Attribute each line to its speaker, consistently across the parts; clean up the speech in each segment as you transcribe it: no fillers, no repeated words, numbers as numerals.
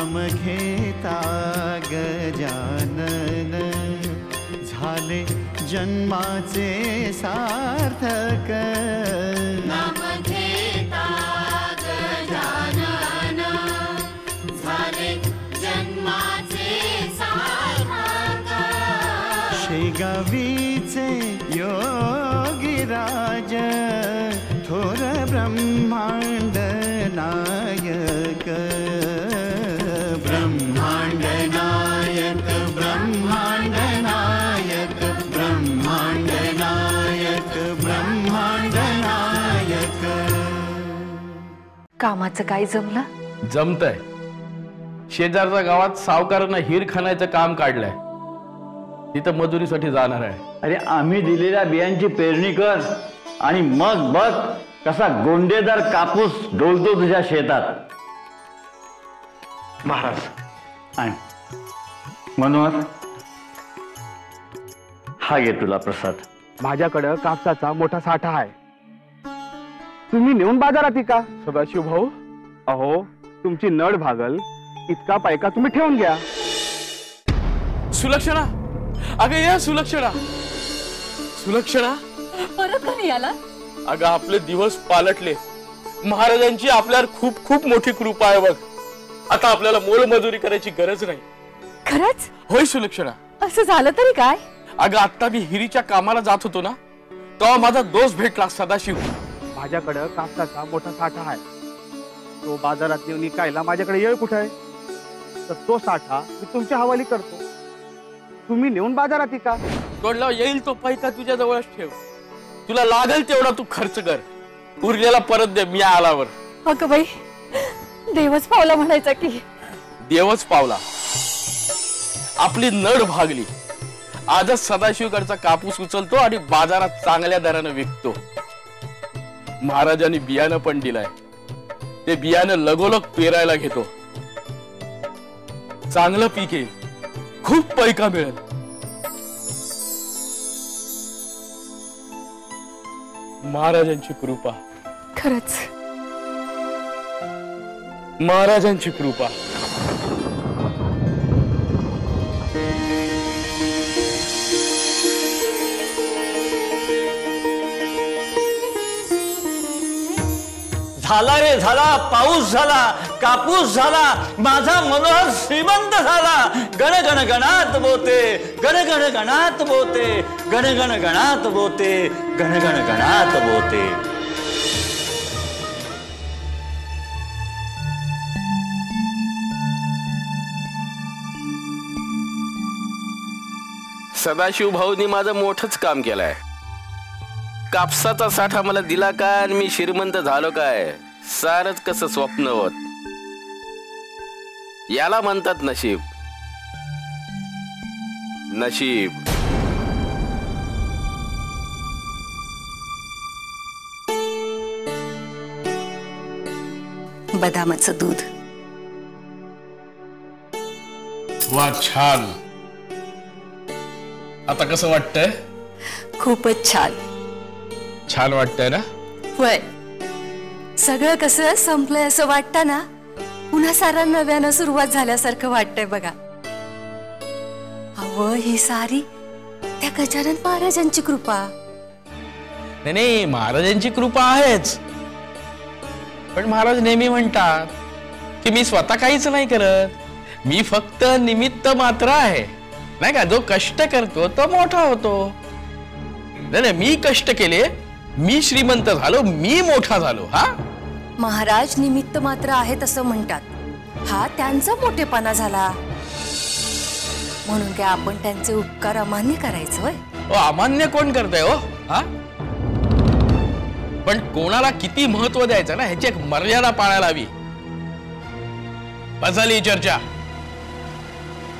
Speaker 1: नाम घेता गजानन झाले जन्माचे सार्थक
Speaker 2: नाम घेता गजानन झाले जन्माचे सार्थक
Speaker 1: शेगावीचे योगीराज थोर ब्रह्मांड नायक ब्रह्मांड नायक ब्रह्मांड नायक ब्रह्मांड नायक ब्रह्मांड नायक.
Speaker 3: कामाचं काय जमलं?
Speaker 4: जमतंय. शेजारच्या गावात सावकारानं हिर खाण्याचं काम काढलंय. तिथं मजुरीसाठी जाणार आहे.
Speaker 5: अरे आम्ही दिलेल्या बियांची पेरणी कर आणि मग बघ कसा गोंडेदार कापूस डोलतो तुझ्या शेतात.
Speaker 4: महाराज
Speaker 5: मनोहर, हा घे तुला प्रसाद.
Speaker 6: माझ्याकडं कापसाचा मोठा साठा आहे. तुम्ही नेऊन बाजारात का? सदाशिव भाऊ, अहो तुमची नड भागल इतका पैका तुम्ही ठेवून घ्या.
Speaker 4: सुलक्षणा, अगं या सुलक्षणा. सुलक्षणा
Speaker 3: परत कधी आला?
Speaker 4: अगं आपले दिवस पालटले. महाराजांची आपल्यावर खूप खूप मोठी कृपा आहे बघ. आता आपल्याला मोलमजुरी करायची गरज नाही.
Speaker 3: खरंच?
Speaker 4: होय सुलक्षणा.
Speaker 3: असं झालं तरी काय?
Speaker 4: अगं आता मी हिरीच्या कामाला जात होतो ना, तेव्हा माझा दोस्त भेटला सदाशिव.
Speaker 6: माझ्याकडं कापसाचा मोठा साठा आहे. तो बाजारात नेऊन विकायला माझ्याकडे येळ कुठे आहे? तर तो साठा मी तुमच्या हवाली करतो. तुम्ही नेऊन बाजारात का?
Speaker 4: तोडला येईल तो पैका तुझ्या जवळच ठेव. तुला लागेल तेवढा तू खर्च कर. उरलेला परत दे मी आल्यावर.
Speaker 3: अगं बाई, देवच पावला म्हणायचा की.
Speaker 4: देवच पावला. आपली नड भागली. आजच सदाशिवकडचा कापूस उचलतो आणि बाजारात चांगल्या दराने विकतो. महाराजांनी बियाणं पण दिलाय. ते बियाणं लगोलग पेरायला घेतो. चांगलं पीक येईल. खूप पैका मिळेल. महाराजांची कृपा.
Speaker 3: खरंच
Speaker 4: महाराजांची कृपा.
Speaker 5: झाला रे झाला, पाऊस झाला, कापूस झाला, माझा मनोहर श्रीमंत झाला. गण गण गणात बोते, गण गण गणात बोते, गण गण गणात बोते, गण गण गणात बोते.
Speaker 4: सदाशिव भाऊनी माझं मोठंच काम केलंय. कापसाचा साठा मला दिला काय आणि मी श्रीमंत झालो काय? सारच कसं स्वप्नवत. याला म्हणतात नशीब. नशीब.
Speaker 3: बदामाचं दूध.
Speaker 4: वा छान. आता कसं वाटतंय?
Speaker 3: खूपच छान.
Speaker 4: छान वाटतंय ना?
Speaker 3: होय. सगळं कसं संपलंय असं वाटतं ना. पुन्हा सारा नव्यानं सुरुवात झाल्यासारखं वाटतंय बघा. अहो ही सारी त्या गजानन महाराजांची कृपा.
Speaker 4: नाही, महाराजांची कृपा आहेच. पण महाराज नेहमी म्हणतात की मी स्वतः काहीच नाही करत. मी फक्त निमित्त मात्र आहे. नाही का? जो कष्ट करतो तो मोठा होतो. नाही, मी कष्ट केले, मी श्रीमंत झालो, मी मोठा झालो. हा,
Speaker 3: महाराज निमित्त मात्र आहेत असं म्हणतात. हा त्यांचा मोठेपणा झाला. म्हणून काय आपण त्यांचे उपकार अमान्य करायचं होय?
Speaker 4: अमान्य कोण करतंय हो? हा, पण कोणाला किती महत्व द्यायचं ना ह्याची एक मर्यादा पाळायला हवी. बसली चर्चा.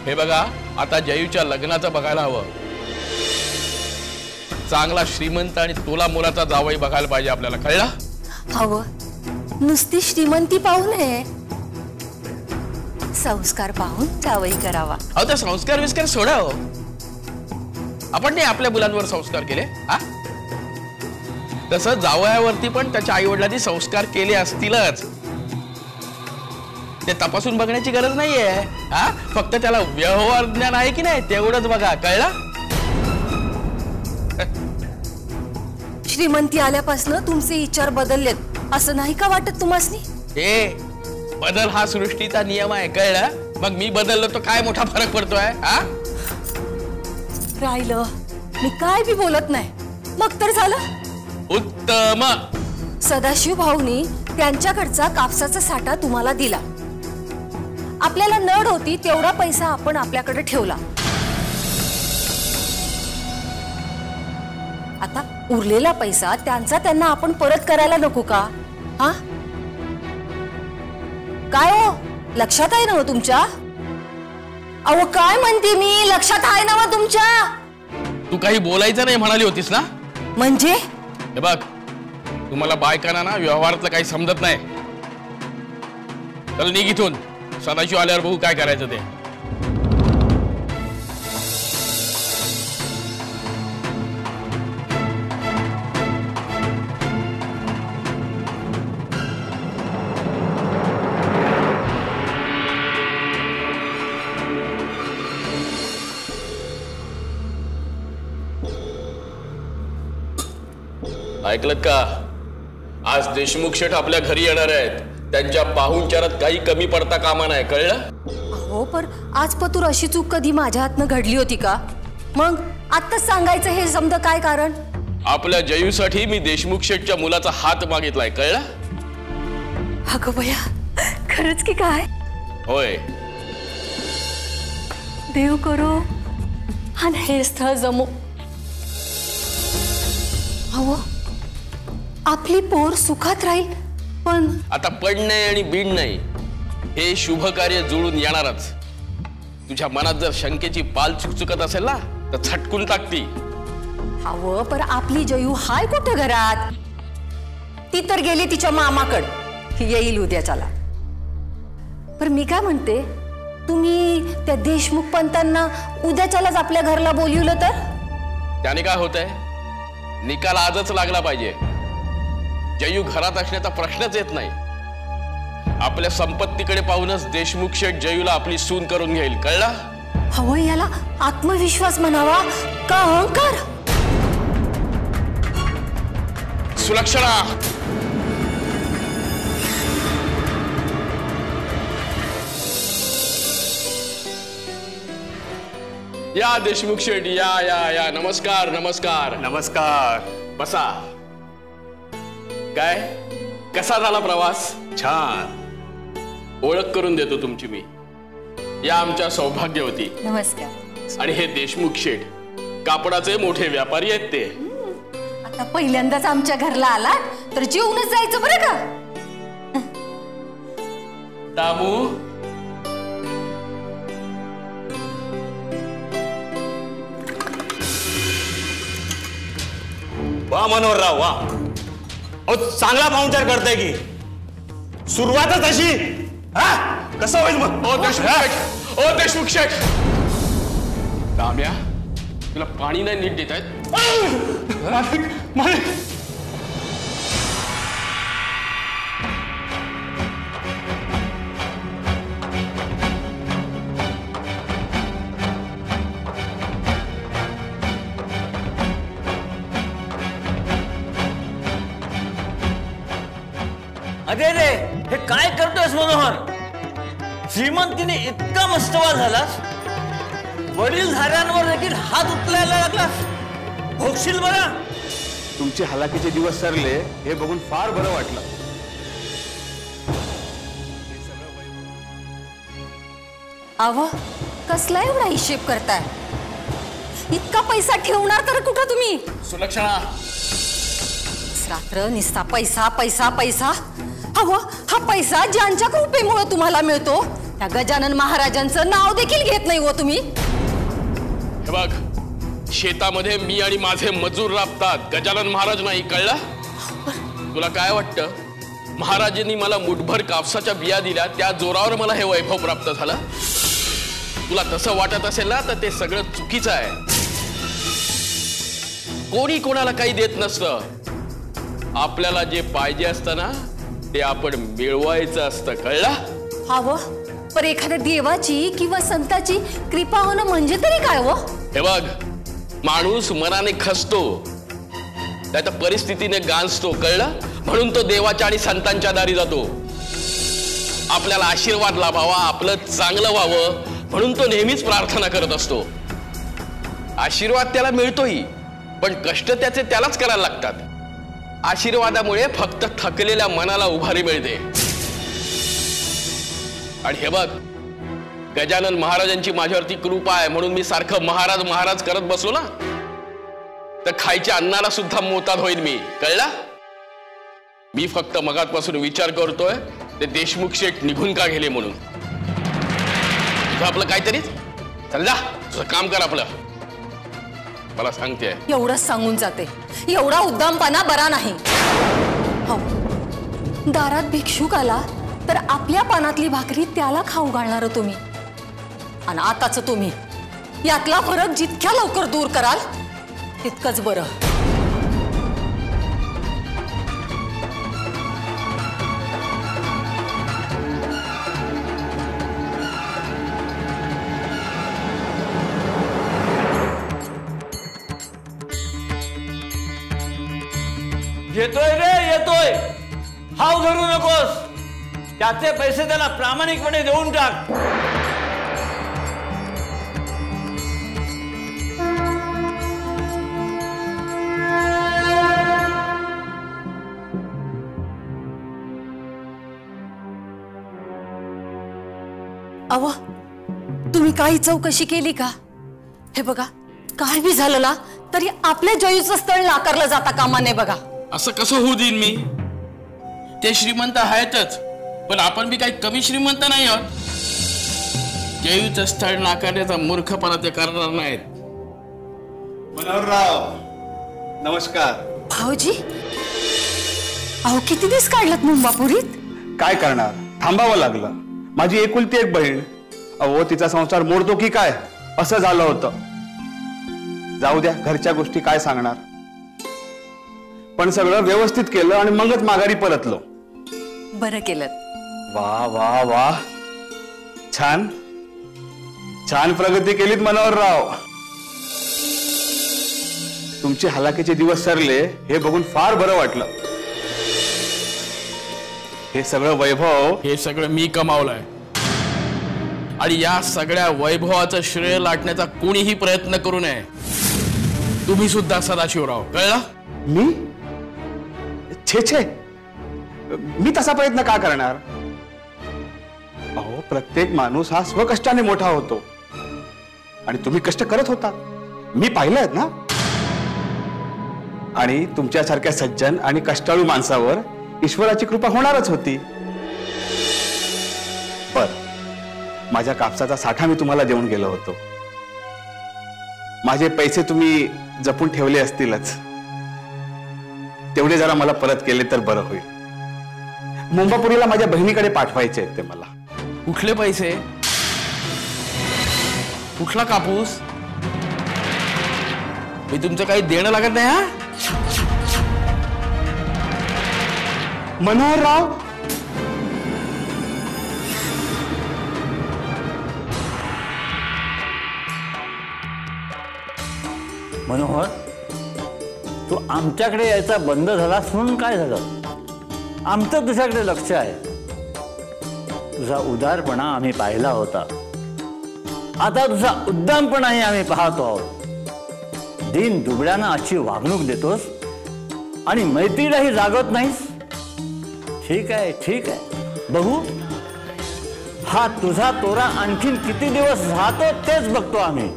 Speaker 4: हे बघा, आता जयूच्या लग्नाचं बघायला हवं. चांगला श्रीमंत आणि तोला मोलाचा जावई बघायला पाहिजे आपल्याला. कळलं?
Speaker 3: हवं. नुसती श्रीमंती पाहू नये, संस्कार पाहून जावई करावा.
Speaker 4: अहो त्या संस्कार विस्कार सोडा हो. आपण नाही आपल्या मुलांवर संस्कार केले? हा, तसं जावयावरती पण त्याच्या आई वडिलांनी संस्कार केले असतीलच. ते तपासून बघण्याची गरज नाहीये. हा, फक्त त्याला व्यवहार ज्ञान आहे की नाही तेवढंच बघा, कळलं?
Speaker 3: श्रीमंती आल्यापासून तुमचे विचार बदललेत असं नाही का वाटत तुम्हासनी?
Speaker 4: बदल हा सृष्टीचा नियम आहे, कळलं? मग मी बदललो तर काय मोठा फरक पडतोय? हा,
Speaker 3: राहिलं मी काय बी बोलत नाही, मग तर झालं.
Speaker 4: उत्तम.
Speaker 3: सदाशिव भाऊनी त्यांच्याकडचा कापसाचा साठा तुम्हाला दिला. आपल्याला नड होती तेवढा पैसा आपण आपल्याकडे ठेवला. आता उरलेला पैसा त्यांचा त्यांना आपण परत करायला नको का? हा, काय हो, लक्षात आहे ना हो तुमच्या? अहो काय म्हणते मी, लक्षात आहे ना हो तुमच्या?
Speaker 4: तू काही बोलायचं नाही म्हणाली होतीस ना?
Speaker 3: म्हणजे
Speaker 4: हे बघ, तुम्हाला बायकांना ना व्यवहारातलं काही समजत नाही. चल निघ इथून, सदाशिव आल्यावर बघू काय करायचं ते. ऐकलं का? आज देशमुख शेठ आपल्या घरी येणार आहेत. त्यांच्या पाहुणचारात काही कमी पडता कामा नाही, कळलं?
Speaker 3: हो, पण आज पतूर अशी चूक कधी माझ्या हातनं घडली होती का? मग आत्ताच सांगायचं हे समजा काय कारण?
Speaker 4: आपल्या जयूसाठी मी देशमुख शेठच्या मुलाचा हात मागितलाय, कळलं?
Speaker 3: अगं बया, खरंच की काय?
Speaker 4: होय.
Speaker 3: देव करो आणि हे स्थळ जमो. अहो, आपली पोर सुखात राहील. पण
Speaker 4: आता पड नाही आणि बीड नाही, हे शुभ कार्य जुळून येणारच. तुझ्या मनात जर शंकेची पाल चुकचुकत असेल ना तर छटकून टाकती.
Speaker 3: अहो, पर आपली जयू हाय कुठे घरात? ती तर गेली तिच्या मामाकड, येईल उद्याच्याला. पर मी काय म्हणते, तुम्ही त्या देशमुख पंतांना उद्याच्यालाच आपल्या घरला बोलवलं तर?
Speaker 4: त्याने काय होतंय? निकाल आजच लागला पाहिजे. जयू घरात असण्याचा प्रश्नच येत नाही. आपल्या संपत्तीकडे पाहूनच देशमुख शेठ जयूला आपली सून करून घेईल, कळला?
Speaker 3: हवं याला आत्मविश्वास म्हणावा का अहंकार?
Speaker 4: सुलक्षणा, या देशमुख शेठ, या या या. नमस्कार नमस्कार.
Speaker 6: नमस्कार.
Speaker 4: बसा. काय, कसा झाला प्रवास?
Speaker 6: छान.
Speaker 4: ओळख करून देतो तुमची मी. या आमच्या सौभाग्यवती.
Speaker 3: नमस्कार.
Speaker 4: आणि हे देशमुख शेठ, कापडाचे मोठे व्यापारी आहेत ते.
Speaker 3: आता पहिल्यांदाच आमच्या घरला आला तर जेवूनच जायचं बरं का?
Speaker 4: दामू,
Speaker 5: वा मनोहरराव, वा. अहो, चांगला पाहुणचार करताय की. सुरुवातच अशी. हा, कसं होईल मग?
Speaker 4: ओ देशमुख शेठ, ओ देशमुख शेठ. दाम्या, तुला पाणी नाही नीट देत आहेत?
Speaker 5: अरे रे, हे काय करतोयस मनोहर? श्रीमंतीने इतका मस्तवाल झालास, वडीलधाऱ्यांवर देखील हात उचलायला लागलास. भोगशील बरा.
Speaker 6: तुमचे हलाखीचे दिवस सरले हे बघून फार बरं वाटलं.
Speaker 3: अव, कसला एवढा हिशेब करताय? इतका पैसा ठेवणार तर कुठं तुम्ही?
Speaker 4: सुलक्षणा,
Speaker 3: रात्र निस्ता पैसा पैसा पैसा. अहो, हा पैसा ज्यांच्या कृपेमुळे तुम्हाला मिळतो त्या गजानन महाराजांचं नाव देखील घेत नाही हो तुम्ही.
Speaker 4: हे बघ, शेतामध्ये मी आणि माझे मजूर राबतात, गजानन महाराज नाही, कळलं? तुला काय वाटतं, महाराजांनी मला मुठभर कापसाच्या बिया दिल्या त्या जोरावर मला हे वैभव प्राप्त झालं? तुला तसं वाटत असेल ना तर ते सगळं चुकीचं आहे. कोणी कोणाला काही देत नसतं. आपल्याला जे पाहिजे असतं ना ते आपण मिळवायचं असतं, कळलं?
Speaker 3: हवं पर एखाद्या देवाची किंवा संताची कृपा होणं म्हणजे तरी काय हो?
Speaker 4: हे बघ, माणूस मनाने खचतो, त्याच्या परिस्थितीने गांजतो, कळलं? म्हणून तो देवाच्या आणि संतांच्या दारी जातो. आपल्याला आशीर्वाद लाभावा, आपलं चांगलं व्हावं म्हणून तो नेहमीच प्रार्थना करत असतो. आशीर्वाद त्याला मिळतोही, पण कष्ट त्याचे त्यालाच करायला लागतात. आशीर्वादामुळे फक्त थकलेल्या मनाला उभारी मिळते. आणि हे बघ, गजानन महाराजांची माझ्यावरती कृपा आहे म्हणून मी सारखं महाराज महाराज करत बसलो ना, तर खायच्या अन्नाला सुद्धा मोताद होईल मी, कळला? मी फक्त मगातपासून विचार करतोय ते देशमुख शेठ निघून का गेले म्हणून. तुझं आपलं काहीतरीच, चल जा तुझं काम कर आपलं. मला सांगते
Speaker 3: एवढंच सांगून जाते, एवढा उद्दामपणा बरा नाही. हो, दारात भिक्षुक आला तर आपल्या पानातली भाकरी त्याला खाऊ घालणार तुम्ही, आणि आताच तुम्ही यातला फरक जितक्या लवकर दूर कराल तितकंच बरं.
Speaker 5: येतोय रे येतोय, हाव धरू नकोस. त्याचे पैसे त्याला प्रामाणिकपणे देऊन टाक.
Speaker 3: अव, तुम्ही काही चौकशी केली का? हे बघा, काय बी झालं ना तरी आपल्या जयूचं स्थळ नाकारलं जाता कामा नये बघा.
Speaker 4: असं कसं होऊ देईन मी? ते श्रीमंत आहेतच, पण आपण बी काही कमी श्रीमंत नाही आहोत. जयूचं स्थळ नाकारण्याचा मूर्खपणा ते करणार नाहीत.
Speaker 6: मनोहरराव नमस्कार.
Speaker 3: भाऊजी, अहो किती दिवस काढलात मुंबापुरीत?
Speaker 6: काय करणार, थांबावं लागलं. माझी एकुलती एक बहीण, अहो तिचा संसार मोडतो की काय असं झालं होतं. जाऊ द्या, घरच्या गोष्टी काय सांगणार. पण सगळं व्यवस्थित केलं आणि मगच माघारी परतलो.
Speaker 3: बरं केलं.
Speaker 6: वा वा वा, छान छान प्रगती केलीत मनोहरराव. तुमचे हलाखीचे दिवस सरले हे बघून फार बरं वाटलं. हे सगळं वैभव,
Speaker 4: हे सगळं मी कमावलंय, आणि या सगळ्या वैभवाचं श्रेय लाटण्याचा कोणीही प्रयत्न करू नये. तुम्ही सुद्धा सदाशिवराव, कळलं?
Speaker 6: मी छे छे, मी तसा प्रयत्न का करणार? अहो प्रत्येक माणूस हा स्वकष्टाने मोठा होतो, आणि तुम्ही कष्ट करत होता, मी पाहिलं ना. आणि तुमच्यासारख्या सज्जन आणि कष्टाळू माणसावर ईश्वराची कृपा होणारच होती. बर, माझ्या कापसाचा साठा मी तुम्हाला देऊन गेलो होतो. माझे पैसे तुम्ही जपून ठेवले असतीलच, तेवढे जरा मला परत केले तर बरं होईल. मुंबापुरीला माझ्या बहिणीकडे पाठवायचे आहेत ते मला.
Speaker 4: कुठले पैसे? कुठला कापूस? मी तुमचं काही देणं लागत नाही. हा
Speaker 6: मनोहरराव,
Speaker 5: मनोहर, तू आमच्याकडे यायचा बंद झालास म्हणून काय झालं? आमचं तुझ्याकडे लक्ष आहे. तुझा उदारपणा आम्ही पाहिला होता, आता तुझा उद्दामपणाही आम्ही पाहतो आहोत. दिन दुबळ्यांना अशी वागणूक देतोस आणि मैत्रीलाही जागत नाहीस. ठीक आहे ठीक आहे, बघू हा तुझा तोरा आणखीन किती दिवस राहतो तेच बघतो आम्ही.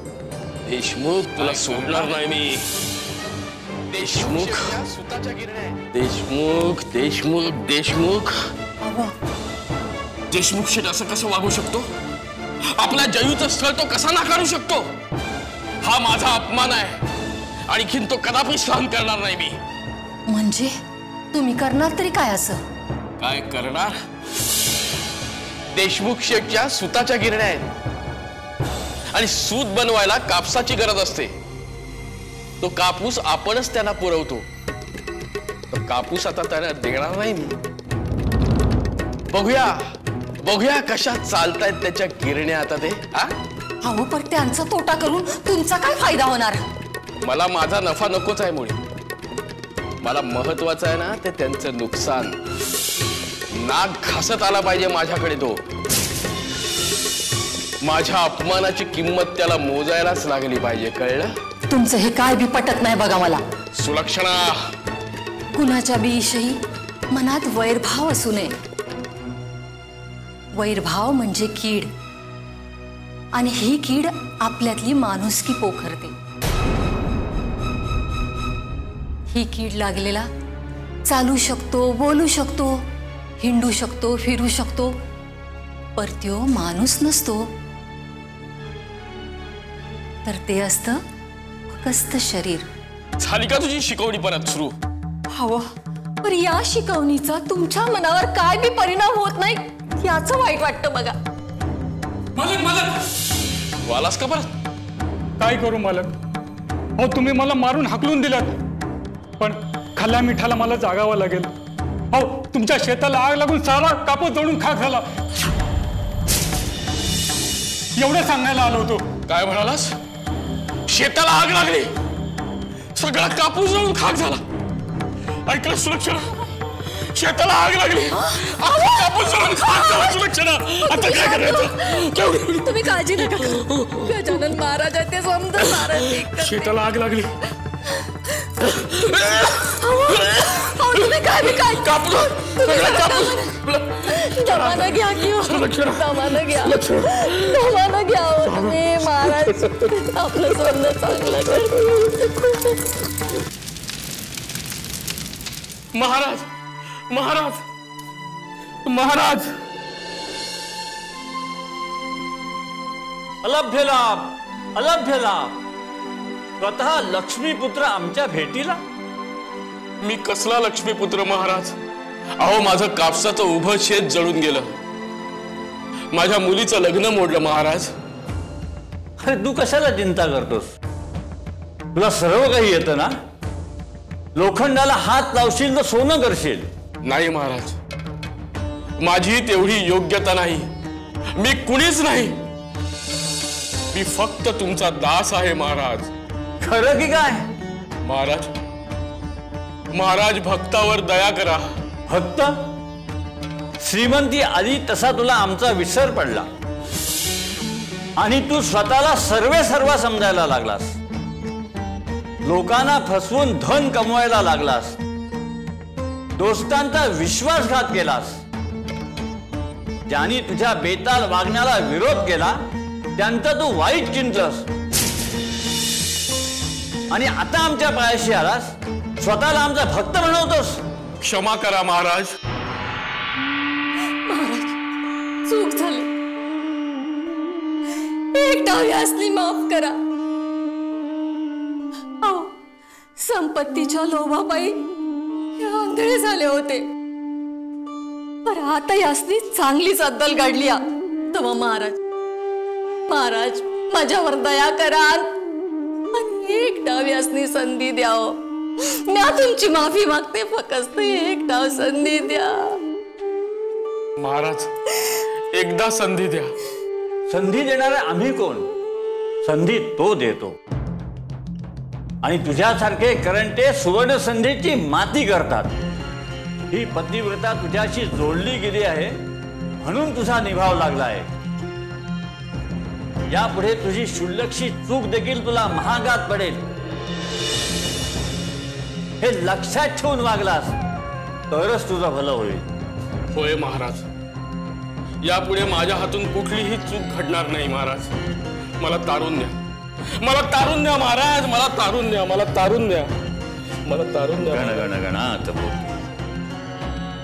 Speaker 4: देशमुख, तुला सोडणार नाही मी. देशमुख देशमुख देशमुख देशमुख देशमुख शेठ असं कसं वागू शकतो? आपल्या जयूचं स्थळ तो कसा नाकारू शकतो? हा माझा अपमान आहे, आणखीन तो कदापि सहन करणार नाही मी.
Speaker 3: म्हणजे तुम्ही करणार तरी काय? असं
Speaker 4: काय करणार? देशमुख शेठच्या सुताच्या गिरण्या आहेत, आणि सूत बनवायला कापसाची गरज असते. तो कापूस आपणच त्यांना पुरवतो. तो कापूस आता त्यांना देणार नाही मी. बघूया बघूया कशा चालतायत त्याच्या गिरण्या आता ते.
Speaker 3: अहो पण त्यांचा तोटा करून तुमचा काय फायदा होणार?
Speaker 4: मला माझा नफा नकोच आहे मुळे. मला महत्वाचं आहे ना ते त्यांचं नुकसान. नाक घासत आला पाहिजे माझ्याकडे तो. माझ्या अपमानाची किंमत त्याला मोजायलाच लागली पाहिजे. कळलं?
Speaker 3: तुमचं हे काय बी पटत नाही बघा मला.
Speaker 4: सुलक्षणा,
Speaker 3: कुणाच्या बीविषयी मनात वैरभाव असू नये. वैरभाव म्हणजे कीड, आणि ही कीड आपल्यातली माणुसकी पोखरते. ही कीड लागलेला चालू शकतो, बोलू शकतो, हिंडू शकतो, फिरू शकतो, पर त्यो माणूस नसतो. तर ते असतं फक्त शरीर.
Speaker 4: झाली का तुझी शिकवणी परत सुरू?
Speaker 3: हवं, पर या शिकवणीचा तुमच्या मनावर काय बी परिणाम होत नाही याचं वाईट वाटतं बघा.
Speaker 7: मालक मालक,
Speaker 4: वालास का परत?
Speaker 7: काय करू मालक? अहो तुम्ही मला मारून हाकलून दिलात, पण खाल्ल्या मिठाला मला जागावं लागेल. अहो तुमच्या शेताला आग लागून सारा कापूस जळून खाक झाला. एवढं सांगायला आलो होतो.
Speaker 4: काय म्हणालास? शेताला आग लागली, सगळा कापूस जळून खाक झाला. ऐकलं सुलक्षणा? शेताला आग लागली, कापूस जळून खाक झाला. सुलक्षणा, आता काय करायचं?
Speaker 3: तुम्ही काळजी नका करू. गजानन महाराज ते समजून.
Speaker 7: शेताला आग लागली.
Speaker 3: तुम्ही काय बी काय
Speaker 4: कापूस
Speaker 3: दमानं घ्या किंवा दमानं घ्या, दमानं घ्या. तुम्ही महाराज आपलं सोनं चांगलं कर.
Speaker 4: महाराज, महाराज, महाराज.
Speaker 5: अलभ्य लाभ, अलभ्य लाभ. स्वतः लक्ष्मीपुत्र आमच्या भेटीला?
Speaker 4: मी कसला लक्ष्मीपुत्र महाराज? अहो माझं कापसाचं उभं शेत जळून गेलं. माझ्या मुलीचं लग्न मोडलं महाराज.
Speaker 5: अरे तू कशाला चिंता करतोस? तुला सर्व काही येतं ना. लोखंडाला हात लावशील तर सोनं करशील.
Speaker 4: नाही महाराज, माझी तेवढी योग्यता नाही. मी कुणीच नाही. मी फक्त तुमचा दास आहे महाराज.
Speaker 5: खरं की काय?
Speaker 4: महाराज, महाराज भक्तावर दया करा.
Speaker 5: भक्त? श्रीमंती आली तसा तुला आमचा विसर पडला आणि तू स्वतःला सर्व समजायला लागलास. लोकांना फसवून धन कमवायला लागलास. दोस्तांचा विश्वासघात केलास. ज्यांनी तुझ्या बेताल वागण्याला विरोध केला त्यांचा तू वाईट चिंतलंस आणि आता आमच्या पायाशी आलास. स्वतःला आमचा भक्त बनवतोस.
Speaker 4: क्षमा करा महाराज.
Speaker 3: महाराज चूक झाली. एक डाव्यासनी माफ करा. अहो संपत्तीच्या लोभापायी हे आंधळे झाले होते, पर आता यासनी चांगलीच अद्दल घडली. तेव्हा महाराज, महाराज माझ्यावर दया करा आणि एक डाव्यासनी संधी द्याव. मी तुमची माफी मागते, फक्त एक डाव संधी द्या.
Speaker 4: महाराज एकदा संधी द्या.
Speaker 5: संधी देणारे आम्ही कोण? संधी तो देतो. आणि तुझ्यासारखे करंटे सुवर्ण संधीची माती करतात. ही पतिव्रता तुझ्याशी जोडली गेली आहे म्हणून तुझा निभाव लागला आहे. यापुढे तुझी क्षुल्लकशी चूक देखील तुला महागात पडेल. हे लक्षात ठेवून वागलास तरच तुझं भलं होईल.
Speaker 4: होय महाराज, यापुढे माझ्या हातून कुठलीही चूक घडणार नाही. महाराज मला तारून द्या, मला तारून द्या महाराज, मला तारून द्या, मला तारून द्या, मला तारून द्या.
Speaker 5: गण गण गणात बोते,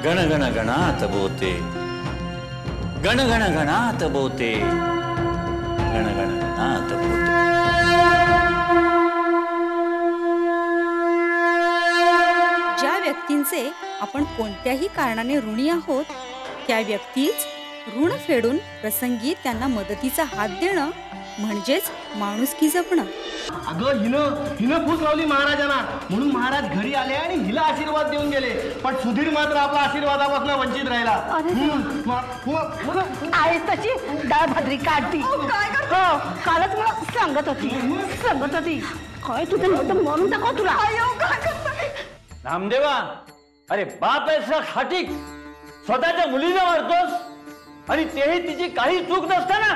Speaker 5: गण गण गणात बोते, गण गण गणात बोते, गण गण गणात बोते.
Speaker 8: ज्या व्यक्तींचे आपण कोणत्याही कारणाने ऋणी आहोत त्या व्यक्तीच ऋण फेडून प्रसंगी त्यांना मदतीचा हात देणं म्हणजेच माणुसकी जपणं.
Speaker 9: अगं हिनं फूस लावली महाराजांना म्हणून महाराज घरी आले आणि हिला आशीर्वाद देऊन गेले. पण सुधीर मात्र आपला आशीर्वादापासून वंचित राहिला.
Speaker 10: आहे तशी डाळ भाद्री काढती. हो कालच मला सांगत होती काय तुझं नव्हतं म्हणून दाखव तुला.
Speaker 5: नामदेवा, अरे बाप ऐसा खाटीक स्वतःच्या मुलीला मारतोस आणि तेही तिची काही चूक नसताना.